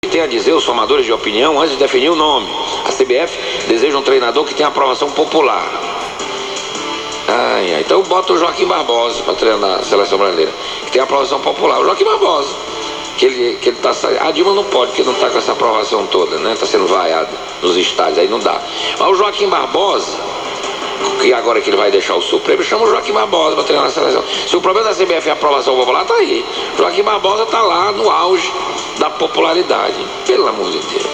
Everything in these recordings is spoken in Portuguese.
tem a dizer os formadores de opinião antes de definir o nome? A CBF deseja um treinador que tenha aprovação popular. Então bota o Joaquim Barbosa para treinar a seleção brasileira, que tem aprovação popular. O Joaquim Barbosa, que ele tá saindo. A Dilma não pode, porque não está com essa aprovação toda, né? Está sendo vaiado nos estádios, aí não dá. Mas o Joaquim Barbosa, que agora que ele vai deixar o Supremo, chama o Joaquim Barbosa para treinar a seleção. Se o problema da CBF é a aprovação popular, tá aí. O Joaquim Barbosa tá lá no auge da popularidade. Pelo amor de Deus.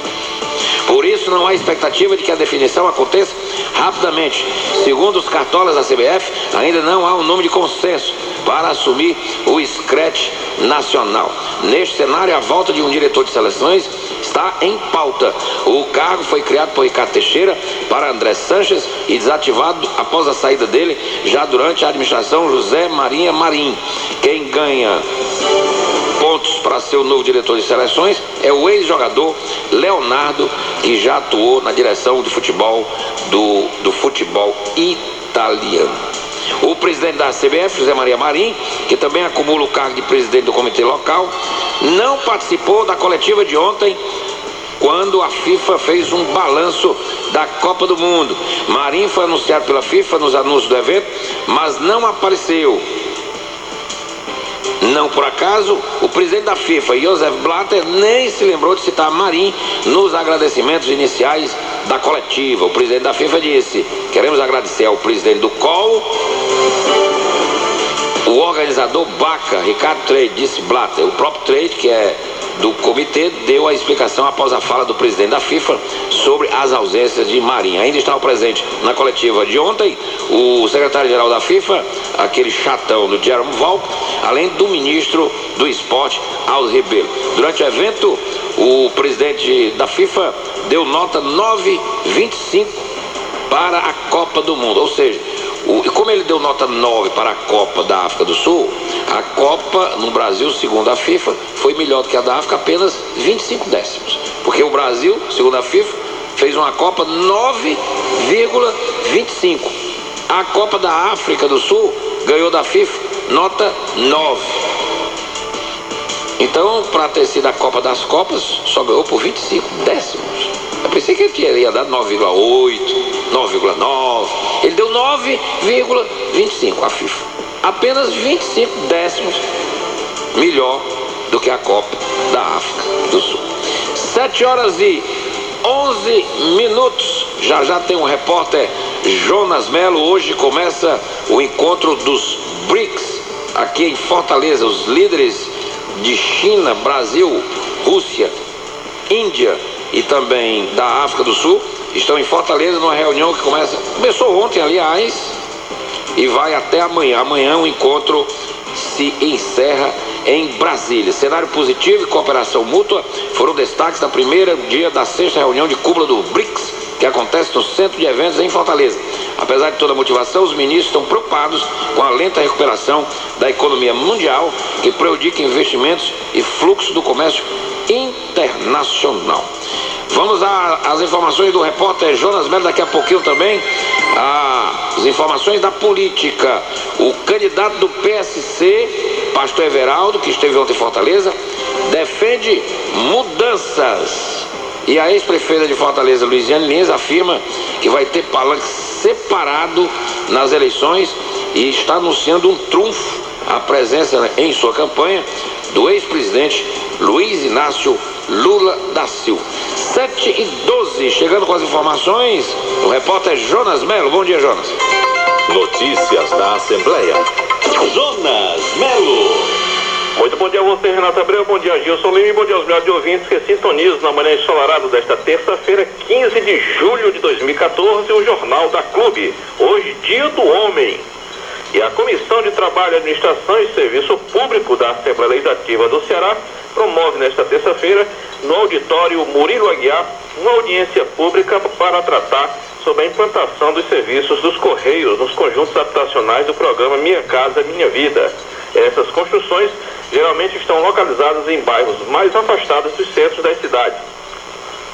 Por isso não há expectativa de que a definição aconteça rapidamente. Segundo os cartolas da CBF, ainda não há um nome de consenso para assumir o scratch nacional. Neste cenário, a volta de um diretor de seleções está em pauta. O cargo foi criado por Ricardo Teixeira para André Sanches e desativado após a saída dele, já durante a administração José Maria Marim. Quem ganha pontos para ser o novo diretor de seleções é o ex-jogador Leonardo, que já atuou na direção de futebol do futebol italiano. O presidente da CBF, José Maria Marim, que também acumula o cargo de presidente do comitê local, não participou da coletiva de ontem, quando a FIFA fez um balanço da Copa do Mundo. Marim foi anunciado pela FIFA nos anúncios do evento, mas não apareceu. Não por acaso, o presidente da FIFA, Josef Blatter, nem se lembrou de citar Marim nos agradecimentos iniciais da coletiva. O presidente da FIFA disse: queremos agradecer ao presidente do COL, o organizador Baca, Ricardo Trade, disse Blatter. O próprio Trade, que é do comitê, deu a explicação após a fala do presidente da FIFA sobre as ausências de Marim. Ainda estava presente na coletiva de ontem o secretário-geral da FIFA, aquele chatão do Jerome Valcke, além do ministro do esporte, Aldo Ribeiro. Durante o evento, o presidente da FIFA deu nota 9,25 para a Copa do Mundo, ou seja, como ele deu nota 9 para a Copa da África do Sul, a Copa no Brasil, segundo a FIFA, foi melhor do que a da África, apenas 25 décimos. Porque o Brasil, segundo a FIFA, fez uma Copa 9,25. A Copa da África do Sul ganhou da FIFA nota 9. Então, para ter sido a Copa das Copas, só ganhou por 25 décimos. Eu pensei que ele ia dar 9,8, 9,9. Ele deu 9,25 a FIFA. Apenas 25 décimos melhor do que a Copa da África do Sul. 7h11. Já tem um repórter, Jonas Melo. Hoje começa o encontro dos BRICS aqui em Fortaleza. Os líderes de China, Brasil, Rússia, Índia e também da África do Sul estão em Fortaleza numa reunião que começou ontem, aliás, e vai até amanhã. Amanhã o encontro se encerra em Brasília. Cenário positivo e cooperação mútua foram destaques da primeira dia da 6ª reunião de cúpula do BRICS, que acontece no Centro de Eventos em Fortaleza. Apesar de toda a motivação, os ministros estão preocupados com a lenta recuperação da economia mundial, que prejudica investimentos e fluxo do comércio internacional. Vamos às informações do repórter Jonas Melo, daqui a pouquinho também as informações da política. O candidato do PSC, pastor Everaldo, que esteve ontem em Fortaleza, defende mudanças. E a ex-prefeita de Fortaleza, Luiziane Lins, afirma que vai ter palanque separado nas eleições e está anunciando um trunfo a presença em sua campanha do ex-presidente Luiz Inácio Lula da Silva. 7h12, chegando com as informações, o repórter Jonas Melo. Bom dia, Jonas. Notícias da Assembleia. Jonas Melo. Muito bom dia a você, Renato Abreu, bom dia Gilson Lima e bom dia aos milhares de ouvintes que sintonizam na manhã ensolarada desta terça-feira, 15 de julho de 2014, o Jornal da Clube. Hoje, Dia do Homem. E a Comissão de Trabalho, Administração e Serviço Público da Assembleia Legislativa do Ceará promove nesta terça-feira, no auditório Murilo Aguiar, uma audiência pública para tratar sobre a implantação dos serviços dos Correios nos conjuntos habitacionais do programa Minha Casa Minha Vida. Essas construções geralmente estão localizadas em bairros mais afastados dos centros das cidades,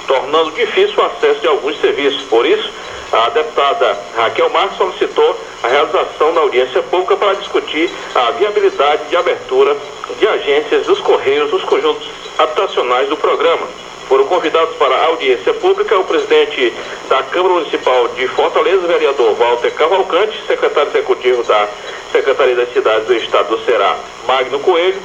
tornando difícil o acesso de alguns serviços. Por isso, a deputada Raquel Marques solicitou a realização da audiência pública para discutir a viabilidade de abertura de agências dos Correios nos conjuntos habitacionais do programa. Foram convidados para a audiência pública o presidente da Câmara Municipal de Fortaleza, vereador Walter Cavalcante, secretário executivo da Secretaria das Cidades do Estado do Ceará, Magno Coelho,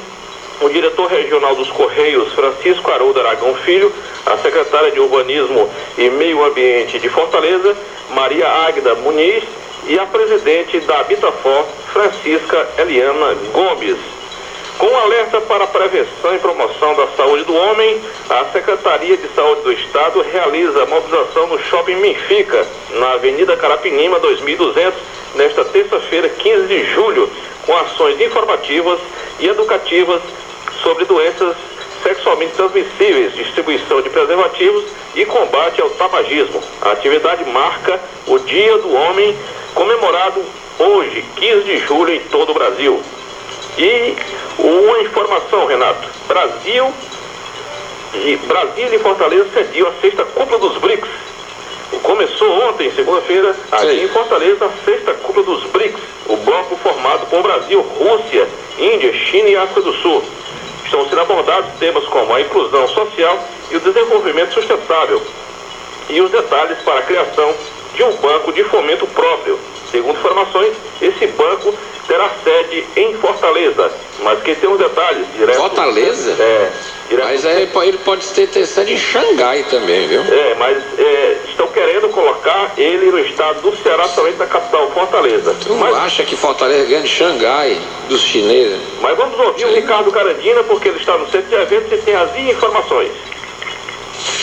o diretor regional dos Correios, Francisco Haroldo Aragão Filho, a secretária de Urbanismo e Meio Ambiente de Fortaleza, Maria Águida Muniz, e a presidente da Habitafor, Francisca Eliana Gomes. Com um alerta para a prevenção e promoção da saúde do homem, a Secretaria de Saúde do Estado realiza a mobilização no Shopping Benfica, na Avenida Carapinima 2200, nesta terça-feira, 15 de julho, com ações informativas e educativas sobre doenças sexualmente transmissíveis, distribuição de preservativos e combate ao tabagismo. A atividade marca o Dia do Homem, comemorado hoje, 15 de julho, em todo o Brasil. E uma informação, Renato: Brasília e Fortaleza cediam a sexta cúpula dos BRICS. Começou ontem, segunda-feira, aqui em Fortaleza, a sexta cúpula dos BRICS, o bloco formado por Brasil, Rússia, Índia, China e África do Sul. Estão sendo abordados temas como a inclusão social e o desenvolvimento sustentável, e os detalhes para a criação de um banco de fomento próprio. Segundo informações, esse banco terá sede em Fortaleza, mas quem tem os detalhes direto... Fortaleza? Mas ele pode ter sede em Xangai também, viu? Mas estão querendo colocar ele no estado do Ceará, somente na capital, Fortaleza. Tu não acha que Fortaleza ganha de Xangai, dos chineses? Mas vamos ouvir o Ricardo Carandina, porque ele está no centro de eventos e tem as informações.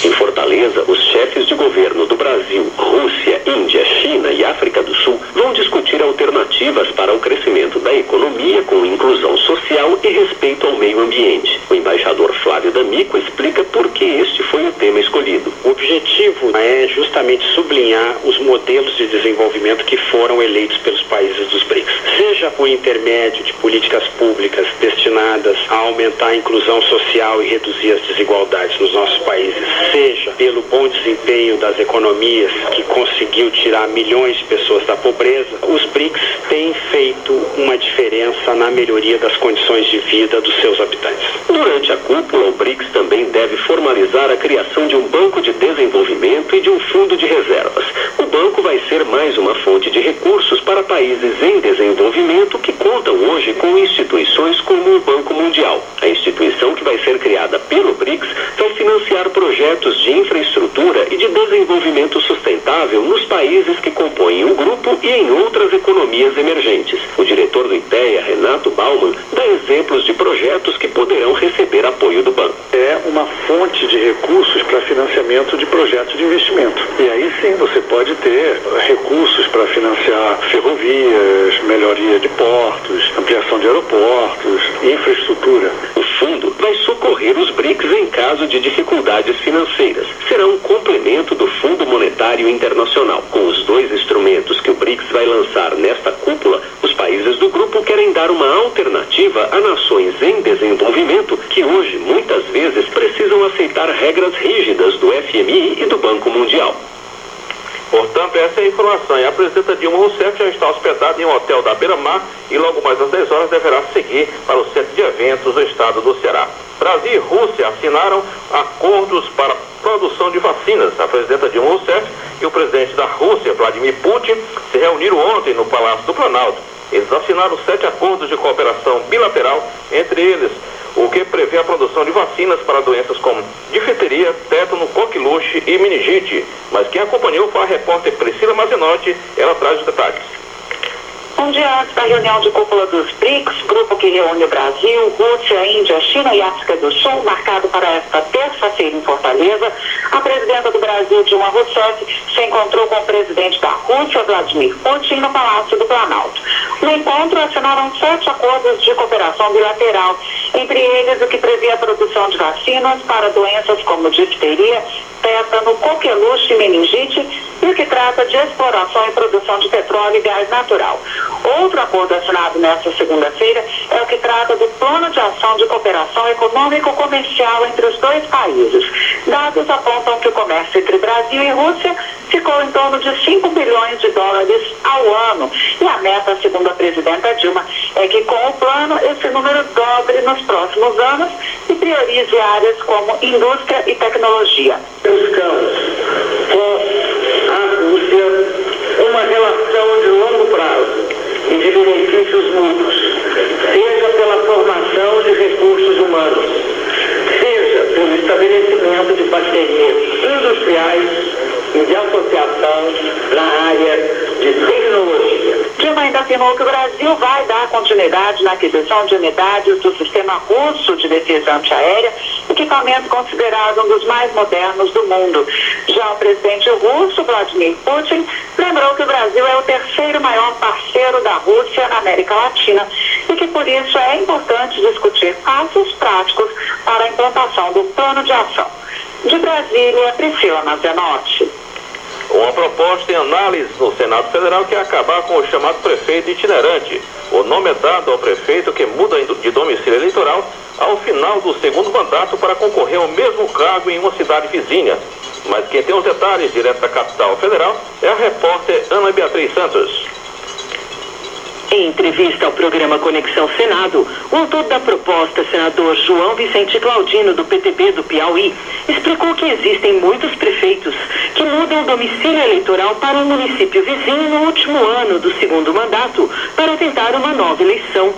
Em Fortaleza, os chefes de governo do Brasil, Rússia, Índia, China e África do Sul vão discutir alternativas para o crescimento da economia com inclusão social e respeito ao meio ambiente. O embaixador Flávio D'Amico explica por que este foi o tema escolhido. O objetivo é justamente sublinhar os modelos de desenvolvimento que foram eleitos pelos países dos BRICS, seja por intermédio de políticas públicas destinadas a aumentar a inclusão social e reduzir as desigualdades nos nossos países, seja pelo bom desempenho das economias que conseguiu tirar milhões de pessoas da pobreza. Os BRICS têm feito uma diferença na melhoria das condições de vida dos seus habitantes. Durante a cúpula, o BRICS também deve formalizar a criação de um banco de desenvolvimento e de um fundo de reservas. O banco vai ser mais uma fonte de recursos para países em desenvolvimento que contam hoje com instituições como o Banco Mundial. A instituição, que vai ser criada pelo BRICS, vai financiar projetos de infraestrutura e de desenvolvimento sustentável nos países que compõem o grupo e em outras economias emergentes. O diretor do IPEA, Renato Bauman, dá exemplos de projetos que poderão receber apoio do banco. É uma fonte de recursos para financiamento de projetos de investimento. E aí sim você pode ter recursos para financiar ferrovias, melhoria de portos, ampliação de aeroportos, infraestrutura. O fundo vai socorrer os BRICS em caso de dificuldades financeiras. Será um complemento do Fundo Monetário Internacional. Com os dois instrumentos que o BRICS vai lançar nesta cúpula, os países do grupo querem dar uma alternativa a nações em desenvolvimento que hoje, muitas vezes, precisam aceitar regras rígidas do FMI e do Banco Mundial. Portanto, essa é a informação. E a presidenta Dilma Rousseff já está hospedada em um hotel da Beira-Mar e logo mais às 10 horas deverá seguir para o centro de eventos do estado do Ceará. Brasil e Rússia assinaram acordos para produção de vacinas. A presidenta Dilma Rousseff e o presidente da Rússia, Vladimir Putin, se reuniram ontem no Palácio do Planalto. Eles assinaram 7 acordos de cooperação bilateral, entre eles o que prevê a produção de vacinas para doenças como difteria, tétano, coqueluche e meningite. Mas quem acompanhou foi a repórter Priscila Mazinotti. Ela traz os detalhes. Um dia antes da reunião de cúpula dos BRICS, grupo que reúne o Brasil, Rússia, Índia, China e África do Sul, marcado para esta terça-feira em Fortaleza, a presidenta do Brasil, Dilma Rousseff, se encontrou com o presidente da Rússia, Vladimir Putin, no Palácio do Planalto. No encontro, assinaram 7 acordos de cooperação bilateral, entre eles o que prevê a produção de vacinas para doenças como difteria, tétano, coqueluche e meningite, e o que trata de exploração e produção de petróleo e gás natural. Outro acordo assinado nesta segunda-feira é o que trata do Plano de Ação de Cooperação Econômico-Comercial entre os dois países. Dados apontam que o comércio entre Brasil e Rússia ficou em torno de 5 bilhões de dólares ao ano. E a meta, segundo a presidenta Dilma, é que com o plano esse número dobre nos próximos anos e priorize áreas como indústria e tecnologia. Buscamos com a Rússia uma relação de longo prazo e de benefícios mútuos, seja pela formação de recursos humanos, seja pelo estabelecimento de parcerias industriais e de associação na área de tecnologia. Dilma ainda afirmou que o Brasil vai dar continuidade na aquisição de unidades do sistema russo de defesa antiaérea, equipamento considerado um dos mais modernos do mundo. Já o presidente russo, Vladimir Putin, lembrou que o Brasil é o terceiro maior parceiro da Rússia na América Latina e que por isso é importante discutir passos práticos para a implantação do plano de ação. De Brasília, Priscila Mazenotti. Uma proposta em análise no Senado Federal que é acabar com o chamado prefeito itinerante. O nome é dado ao prefeito que muda de domicílio eleitoral ao final do segundo mandato para concorrer ao mesmo cargo em uma cidade vizinha. Mas quem tem os detalhes direto da capital federal é a repórter Ana Beatriz Santos. Em entrevista ao programa Conexão Senado, o autor da proposta, senador João Vicente Claudino, do PTB do Piauí, explicou que existem muitos prefeitos que mudam o domicílio eleitoral para um município vizinho no último ano do segundo mandato para tentar uma nova eleição.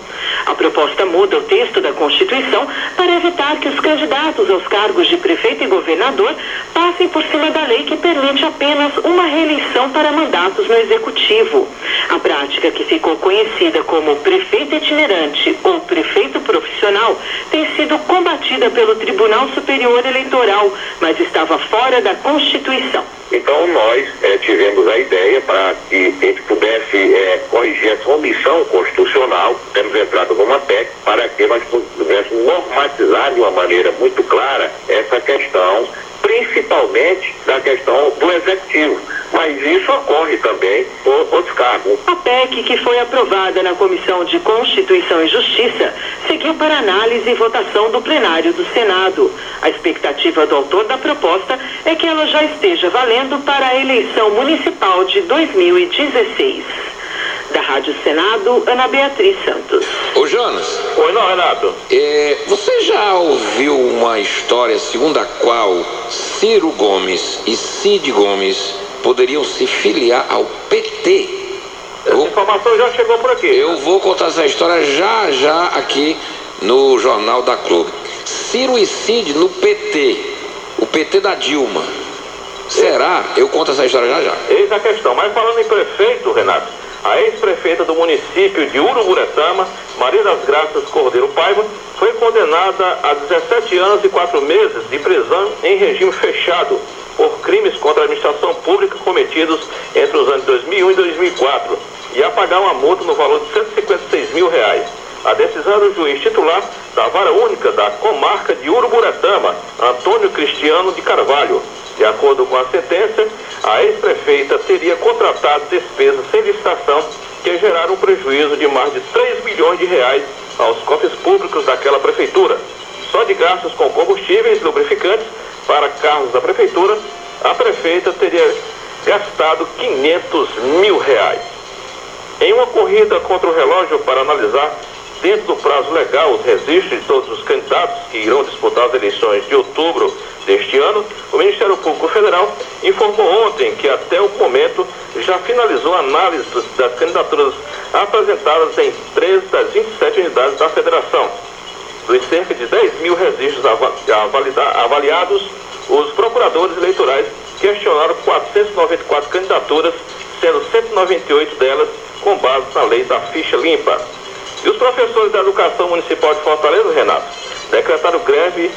A proposta muda o texto da Constituição para evitar que os candidatos aos cargos de prefeito e governador passem por cima da lei que permite apenas uma reeleição para mandatos no Executivo. A prática, que ficou conhecida como prefeito itinerante ou prefeito profissional, tem sido combatida pelo Tribunal Superior Eleitoral, mas estava fora da Constituição. Então nós tivemos a ideia para que a gente pudesse corrigir essa omissão constitucional, temos entrado com uma PEC para que nós pudéssemos normatizar de uma maneira muito clara essa questão, principalmente da questão do Executivo. Mas isso ocorre também com outros cargos. A PEC, que foi aprovada na Comissão de Constituição e Justiça, seguiu para análise e votação do plenário do Senado. A expectativa do autor da proposta é que ela já esteja valendo para a eleição municipal de 2016. Da Rádio Senado, Ana Beatriz Santos. Ô Jonas. Oi, não, Renato. Você já ouviu uma história segundo a qual Ciro Gomes e Cid Gomes poderiam se filiar ao PT? Essa informação já chegou por aqui. Eu vou contar essa história já aqui no Jornal da Clube. Ciro e Cid no PT. O PT da Dilma. Será? Eu conto essa história já. Eis a questão. Mas falando em prefeito, Renato, a ex-prefeita do município de Uruburetama, Maria das Graças Cordeiro Paiva, foi condenada a 17 anos e 4 meses de prisão em regime fechado por crimes contra a administração pública cometidos entre os anos 2001 e 2004 e a pagar uma multa no valor de R$156 mil. A decisão do juiz titular da Vara Única da Comarca de Uruburetama, Antônio Cristiano de Carvalho. De acordo com a sentença, a ex-prefeita teria contratado despesas sem licitação que geraram um prejuízo de mais de R$3 milhões aos cofres públicos daquela prefeitura. Só de gastos com combustíveis e lubrificantes para carros da prefeitura, a prefeita teria gastado R$500 mil. Em uma corrida contra o relógio para analisar dentro do prazo legal os registros de todos os candidatos que irão disputar as eleições de outubro deste ano, o Ministério Público Federal informou ontem que até o momento já finalizou a análise das candidaturas apresentadas em 13 das 27 unidades da Federação. Dos cerca de 10 mil registros avaliados, os procuradores eleitorais questionaram 494 candidaturas, sendo 198 delas com base na lei da ficha limpa. E os professores da Educação Municipal de Fortaleza, Renato, decretaram greve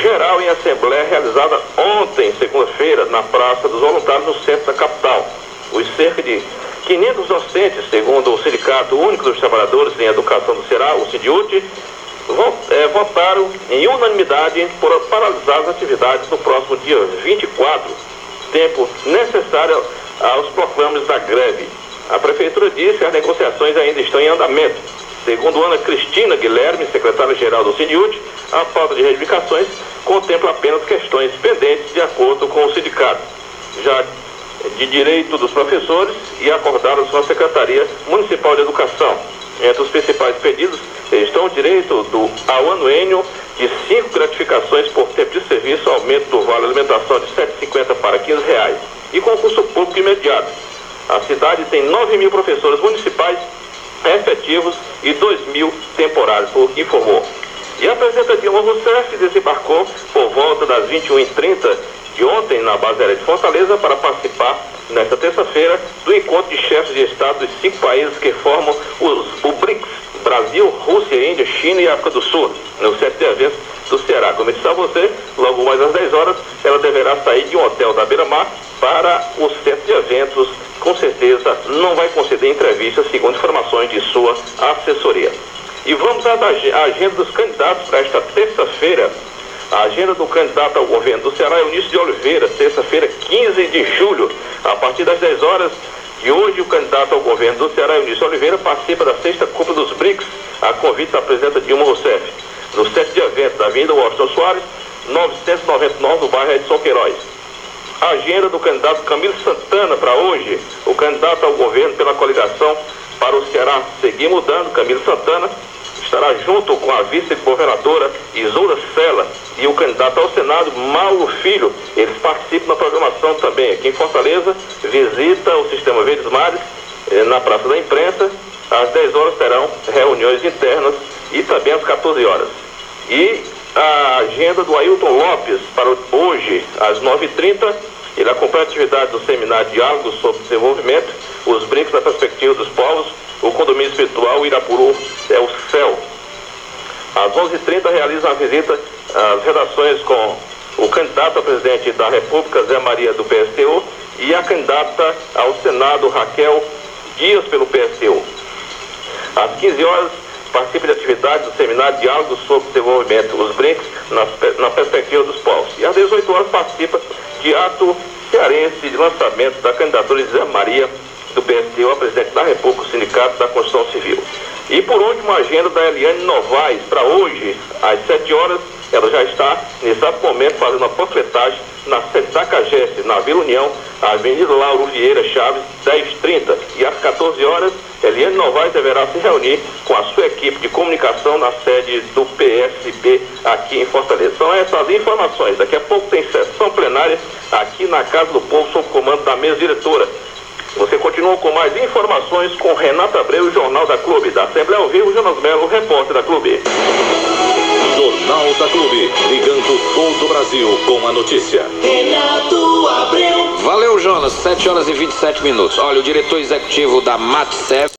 geral em assembleia realizada ontem, segunda-feira, na Praça dos Voluntários, no centro da capital. Os cerca de 500 docentes, segundo o Sindicato Único dos Trabalhadores em Educação do Ceará, o SINDIUT, votaram em unanimidade por paralisar as atividades no próximo dia 24, tempo necessário aos proclames da greve. A Prefeitura disse que as negociações ainda estão em andamento. Segundo Ana Cristina Guilherme, secretária-geral do SINDIUT, a pauta de reivindicações contempla apenas questões pendentes de acordo com o sindicato, já de direito dos professores e acordadas com a Secretaria Municipal de Educação. Entre os principais pedidos estão o direito ao anuênio de 5 gratificações por tempo de serviço, aumento do vale alimentação de R$ 7,50 para R$ 15 e concurso público imediato. A cidade tem 9.000 professores municipais efetivos e 2.000 temporários, informou. E a presidenta Dilma Rousseff desembarcou por volta das 21h30 de ontem na base aérea de Fortaleza para participar, nesta terça-feira, do encontro de chefes de Estado dos 5 países que formam o BRICS, Brasil, Rússia, Índia, China e África do Sul, no centro de eventos do Ceará. Como eu disse a você, logo mais às 10 horas, ela deverá sair de um hotel da Beira-Mar para o centro de eventos. Com certeza não vai conceder entrevistas, segundo informações de sua assessoria. E vamos à agenda dos candidatos para esta terça-feira. A agenda do candidato ao governo do Ceará é Eunício de Oliveira, terça-feira, 15 de julho. A partir das 10 horas de hoje, o candidato ao governo do Ceará, Eunício de Oliveira, participa da 6ª Cúpula dos BRICS, a convite da presidenta Dilma Rousseff, no centro de eventos da Avenida Washington Soares, 999, no bairro Edson Queiroz. A agenda do candidato Camilo Santana para hoje, o candidato ao governo pela coligação para o Ceará Seguir Mudando, Camilo Santana, estará junto com a vice-governadora Isolda Sela e o candidato ao Senado, Mauro Filho. Eles participam da programação também aqui em Fortaleza, visita o Sistema Verdes Mares na Praça da Imprensa. Às 10 horas terão reuniões internas e também às 14 horas. E a agenda do Ailton Lopes para hoje, às 9h30, ele acompanha a atividade do Seminário Diálogo sobre Desenvolvimento, os BRICS na perspectiva dos povos, o condomínio espiritual Irapuru é o céu. Às 11h30 realiza uma visita às redações com o candidato a presidente da República, Zé Maria, do PSTU, e a candidata ao Senado, Raquel Dias, pelo PSTU. Às 15 horas, participa de atividades do Seminário Diálogo sobre Desenvolvimento, os BRICS na perspectiva dos povos. E às 18 horas participa de ato cearense de lançamento da candidatura de Zé Maria, do PSTU, a presidente da República, o Sindicato da Construção Civil. E por último, a agenda da Eliane Novaes para hoje, às 7 horas, ela já está, nesse exato momento, fazendo uma panfletagem na sede da CAGES, na Vila União, Avenida Lauro Vieira Chaves, 10h30. E às 14 horas, Eliane Novaes deverá se reunir com a sua equipe de comunicação na sede do PSB aqui em Fortaleza. São essas informações. Daqui a pouco tem sessão plenária aqui na Casa do Povo, sob comando da mesa diretora. Você continua com mais informações com Renata Abreu, o Jornal da Clube. Da Assembleia ao Vivo, Jonas Melo, repórter da Clube. Jornal da Clube, ligando todo o Brasil com a notícia. Renato Abreu. Valeu, Jonas. 7h27. Olha, o diretor executivo da MATSEV